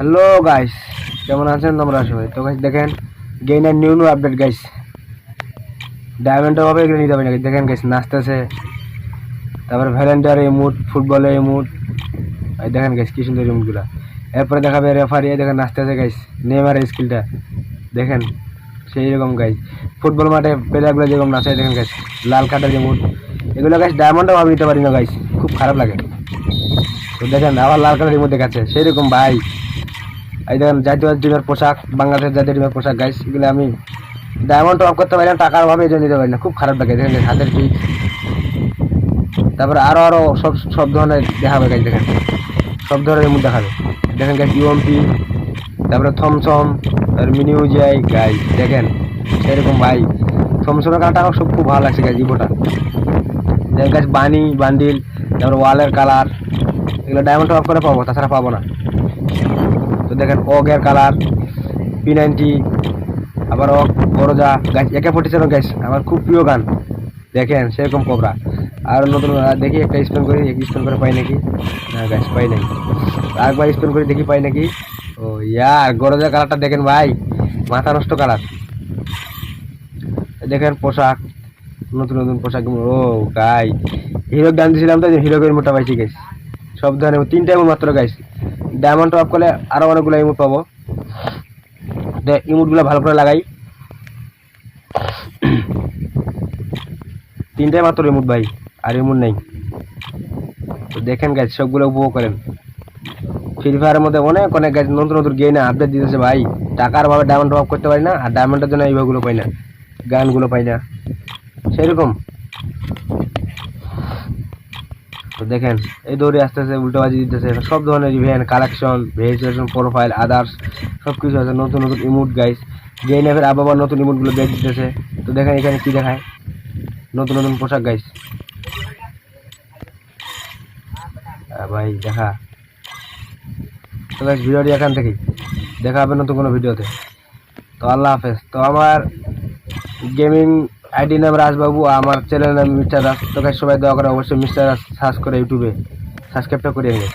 Hello guys, কেমন আছেন তোমরা সবাই? তো গাইস দেখেন, gainer new new update guys. ডায়মন্ডের হবে এগুলো নিতে হবে না। দেখেন গাইস নাচতেছে, তারপরে ভ্যালেন্টার ইমোট, ফুটবলের ইমোট, এই দেখেন গাইস কি সুন্দর ইমোটগুলো। এরপরে দেখাবে রেফারি, দেখেন নাচতেছে গাইস, নেইমারের স্কিলটা দেখেন সেই রকম গাইস। ফুটবল মাঠে প্লেয়ারগুলো যেরকম নাচে দেখেন গাইস, লাল কার্ডের ইমোট, এগুলো গাইস ডায়মন্ডও ভাবে নিতে পারি না গাইস, খুব খারাপ লাগে। তো দেখেন আবার লাল কার্ডের ইমোট দেখাচ্ছে সেই রকম ভাই। এই দেখেন জাতীয় টিমের পোশাক, বাংলাদেশের জাতীয় টিমের পোশাক গাইস, এগুলো আমি ডায়মন্ড টপ করতে পারি না, টাকার অভাবে এটা নিতে পারি না, খুব খারাপ লাগে। দেখেন হাতের পিক, তারপরে আরো আরো সব সব ধরনের দেখাবে গাইস। দেখেন সব ধরনের ইমোট দেখাবে। দেখেন গাইস ইউএমপি, তারপরে থমসম, তারপরে মিনিউজিআই গাইস দেখেন সেরকম ভাই। থমসমের কালারটা আমার সব খুব ভালো লাগছে গাইস, ইভোটা দেখেন গাইস। বানি বান্ডিল, তারপরে ওয়ালের কালার, এগুলো ডায়মন্ড টপ করে পাবো, তাছাড়া পাবো না। তো দেখেন অগের কালার, P90, আবার অগ বড়জা গাছ, AK-47 গাছ আমার খুব প্রিয় গান। দেখেন সেরকম কোবরা। আর নতুন দেখি একটা স্পেন করি, স্পেন করে পাই নাকি, না গাছ পাই নাই। আরেকবার স্পেন করে দেখি পাই নাকি। ও ইয়ার গরজা কালারটা দেখেন ভাই, মাথা নষ্ট কালার। দেখেন পোশাক, নতুন নতুন পোশাক। ও গাই হিরো গান দিয়েছিলাম তো, হিরোকের মোটা পাইছি গাইস। সব ধরনের 3টা ইমোট মাত্র গাইস। ডায়মন্ড টপ করলে আরো অনেকগুলো ইমোট পাবো। ইমোটগুলো ভালো করে লাগাই। 3টাই মাত্র ইমোট ভাই, আর ইমোট নেই। তো দেখেন গাইস সবগুলো উপভোগ করেন। ফ্রি ফায়ারের মধ্যে অনেক অনেক গাইস নতুন নতুন গেম আপডেট দিতেছে ভাই। টাকার ভাবে ডায়মন্ড টপ করতে পারি না, আর ডায়মন্ডের জন্য এইভাবেগুলো পাই না, গানগুলো পাই না সেরকম। তো দেখেন এই দৌড়ে আস্তে আস্তে উল্টোবাজি দিতেছে, সব ধরনের event collection, verification, profile, others সব কিছু আছে। নতুন নতুন ইমোট গাইস, জেএনএফের আবার নতুন ইমোটগুলো বের দিতেছে। তো দেখেন এখানে কি দেখায়, নতুন নতুন পোশাক গাইস। ভাই দেখা। তো গাইস ভিডিওটি এখান থেকেই দেখা হবে নতুন কোনো ভিডিওতে। তো আল্লাহ হাফেজ। তো আমার গেমিং আইডি নাম রাজবাবু, আমার চ্যানেল নাম মিস্টার রাজ। তো গাইস সবাই দয়া করে অবশ্যই মিস্টার রাজ সার্চ করে ইউটিউবে সাবস্ক্রাইবটা করে নিন।